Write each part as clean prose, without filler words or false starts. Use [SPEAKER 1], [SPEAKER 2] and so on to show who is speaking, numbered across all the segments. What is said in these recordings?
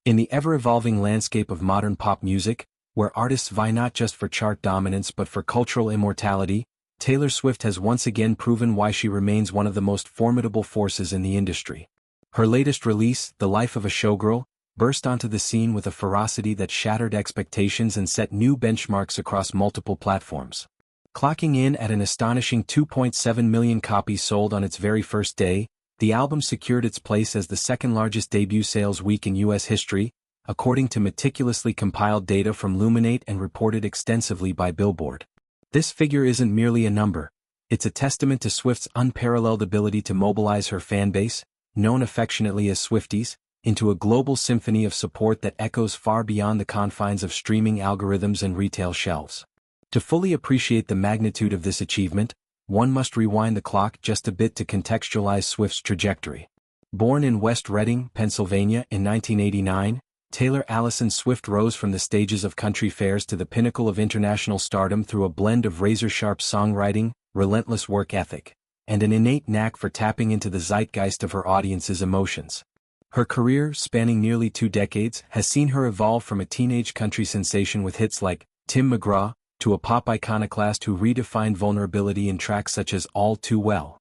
[SPEAKER 1] In the ever-evolving landscape of modern pop music, where artists vie not just for chart dominance but for cultural immortality, Taylor Swift has once again proven why she remains one of the most formidable forces in the industry. Her latest release, The Life of a Showgirl, burst onto the scene with a ferocity that shattered expectations and set new benchmarks across multiple platforms. Clocking in at an astonishing 2.7 million copies sold on its very first day, the album secured its place as the second-largest debut sales week in U.S. history, according to meticulously compiled data from Luminate and reported extensively by Billboard. This figure isn't merely a number, it's a testament to Swift's unparalleled ability to mobilize her fanbase, known affectionately as Swifties, into a global symphony of support that echoes far beyond the confines of streaming algorithms and retail shelves. To fully appreciate the magnitude of this achievement, one must rewind the clock just a bit to contextualize Swift's trajectory. Born in West Reading, Pennsylvania in 1989, Taylor Allison Swift rose from the stages of country fairs to the pinnacle of international stardom through a blend of razor-sharp songwriting, relentless work ethic, and an innate knack for tapping into the zeitgeist of her audience's emotions. Her career, spanning nearly 2 decades, has seen her evolve from a teenage country sensation with hits like Tim McGraw to a pop iconoclast who redefined vulnerability in tracks such as All Too Well.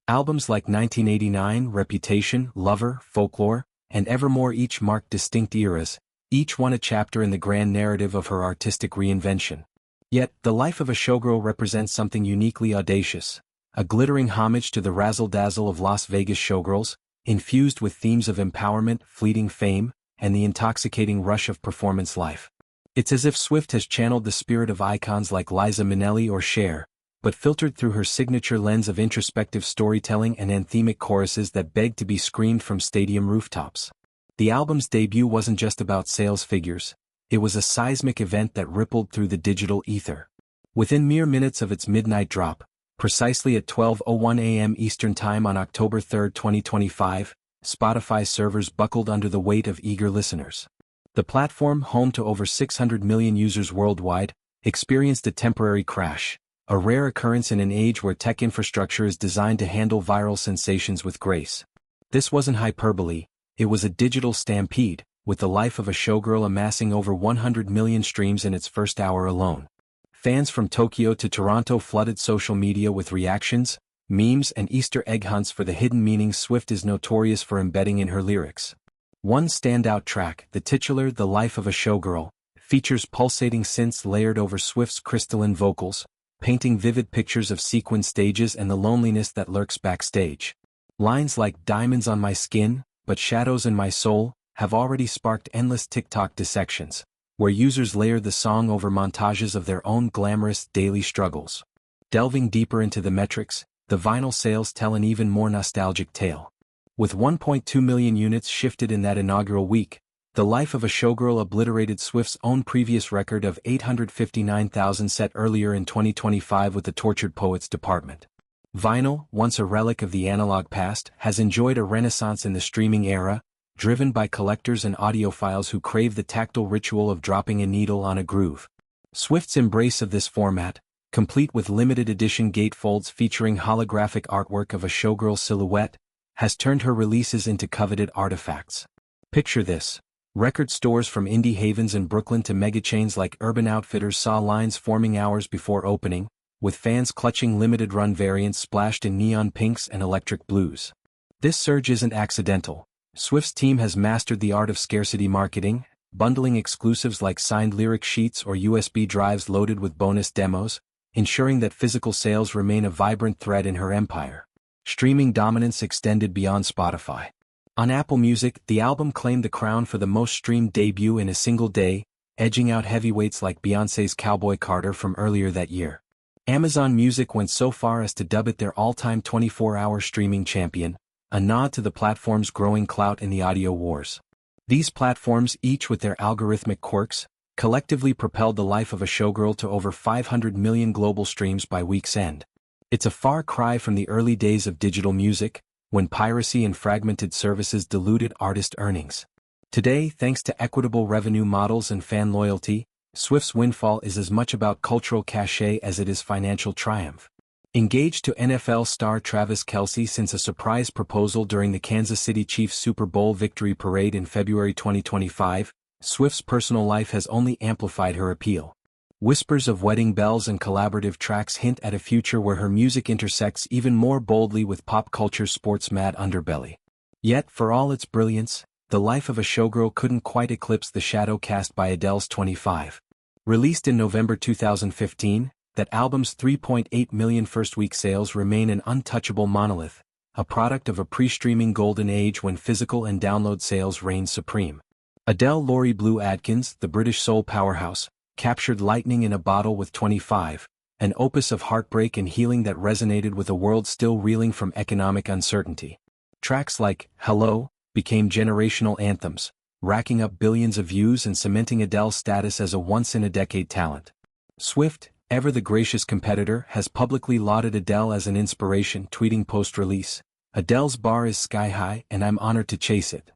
[SPEAKER 1] Albums like 1989, Reputation, Lover, Folklore, and Evermore each marked distinct eras, each one a chapter in the grand narrative of her artistic reinvention. Yet, The Life of a Showgirl represents something uniquely audacious, a glittering homage to the razzle-dazzle of Las Vegas showgirls, infused with themes of empowerment, fleeting fame, and the intoxicating rush of performance life. It's as if Swift has channeled the spirit of icons like Liza Minnelli or Cher, but filtered through her signature lens of introspective storytelling and anthemic choruses that beg to be screamed from stadium rooftops. The album's debut wasn't just about sales figures, it was a seismic event that rippled through the digital ether. Within mere minutes of its midnight drop, precisely at 12:01 a.m. Eastern Time on October 3, 2025, Spotify's servers buckled under the weight of eager listeners. The platform, home to over 600 million users worldwide, experienced a temporary crash, a rare occurrence in an age where tech infrastructure is designed to handle viral sensations with grace. This wasn't hyperbole, it was a digital stampede, with The Life of a Showgirl amassing over 100 million streams in its first hour alone. Fans from Tokyo to Toronto flooded social media with reactions, memes and Easter egg hunts for the hidden meanings Swift is notorious for embedding in her lyrics. One standout track, the titular The Life of a Showgirl, features pulsating synths layered over Swift's crystalline vocals, painting vivid pictures of sequined stages and the loneliness that lurks backstage. Lines like "Diamonds on my skin, but shadows in my soul" have already sparked endless TikTok dissections, where users layer the song over montages of their own glamorous daily struggles. Delving deeper into the metrics, the vinyl sales tell an even more nostalgic tale. With 1.2 million units shifted in that inaugural week, The Life of a Showgirl obliterated Swift's own previous record of 859,000 set earlier in 2025 with the Tortured Poets department. Vinyl, once a relic of the analog past, has enjoyed a renaissance in the streaming era, driven by collectors and audiophiles who crave the tactile ritual of dropping a needle on a groove. Swift's embrace of this format, complete with limited edition gatefolds featuring holographic artwork of a showgirl silhouette, has turned her releases into coveted artifacts. Picture this. Record stores from indie havens in Brooklyn to megachains like Urban Outfitters saw lines forming hours before opening, with fans clutching limited-run variants splashed in neon pinks and electric blues. This surge isn't accidental. Swift's team has mastered the art of scarcity marketing, bundling exclusives like signed lyric sheets or USB drives loaded with bonus demos, ensuring that physical sales remain a vibrant thread in her empire. Streaming dominance extended beyond Spotify. On Apple Music, the album claimed the crown for the most streamed debut in a single day, edging out heavyweights like Beyoncé's Cowboy Carter from earlier that year. Amazon Music went so far as to dub it their all-time 24-hour streaming champion, a nod to the platform's growing clout in the audio wars. These platforms, each with their algorithmic quirks, collectively propelled The Life of a Showgirl to over 500 million global streams by week's end. It's a far cry from the early days of digital music, when piracy and fragmented services diluted artist earnings. Today, thanks to equitable revenue models and fan loyalty, Swift's windfall is as much about cultural cachet as it is financial triumph. Engaged to NFL star Travis Kelce since a surprise proposal during the Kansas City Chiefs Super Bowl victory parade in February 2025, Swift's personal life has only amplified her appeal. Whispers of wedding bells and collaborative tracks hint at a future where her music intersects even more boldly with pop culture's sports-mad underbelly. Yet, for all its brilliance, the life of a showgirl couldn't quite eclipse the shadow cast by Adele's 25. Released in November 2015, that album's 3.8 million first-week sales remain an untouchable monolith, a product of a pre-streaming golden age when physical and download sales reigned supreme. Adele Laurie Blue Adkins, the British soul powerhouse, captured lightning in a bottle with 25, an opus of heartbreak and healing that resonated with a world still reeling from economic uncertainty. Tracks like Hello became generational anthems, racking up billions of views and cementing Adele's status as a once-in-a-decade talent. Swift, ever the gracious competitor, has publicly lauded Adele as an inspiration, tweeting post-release, "Adele's bar is sky-high and I'm honored to chase it."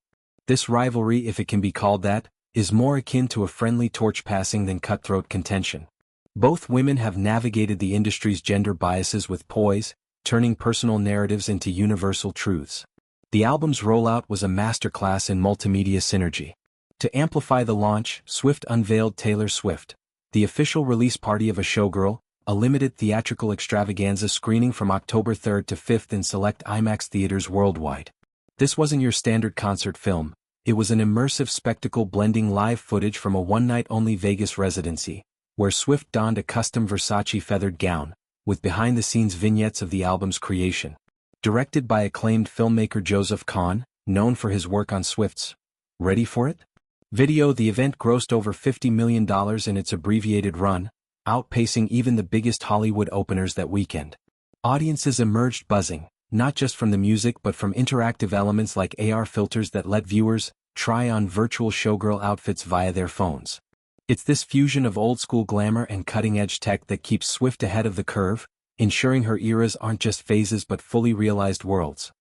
[SPEAKER 1] This rivalry, if it can be called that, is more akin to a friendly torch-passing than cutthroat contention. Both women have navigated the industry's gender biases with poise, turning personal narratives into universal truths. The album's rollout was a masterclass in multimedia synergy. To amplify the launch, Swift unveiled Taylor Swift, the official release party of A Showgirl, a limited theatrical extravaganza screening from October 3rd to 5th in select IMAX theaters worldwide. This wasn't your standard concert film. It was an immersive spectacle blending live footage from a one-night-only Vegas residency, where Swift donned a custom Versace feathered gown, with behind-the-scenes vignettes of the album's creation. Directed by acclaimed filmmaker Joseph Kahn, known for his work on Swift's Ready for It? Video, the event grossed over $50 million in its abbreviated run, outpacing even the biggest Hollywood openers that weekend. Audiences emerged buzzing, not just from the music but from interactive elements like AR filters that let viewers try on virtual showgirl outfits via their phones. It's this fusion of old-school glamour and cutting-edge tech that keeps Swift ahead of the curve, ensuring her eras aren't just phases but fully realized worlds.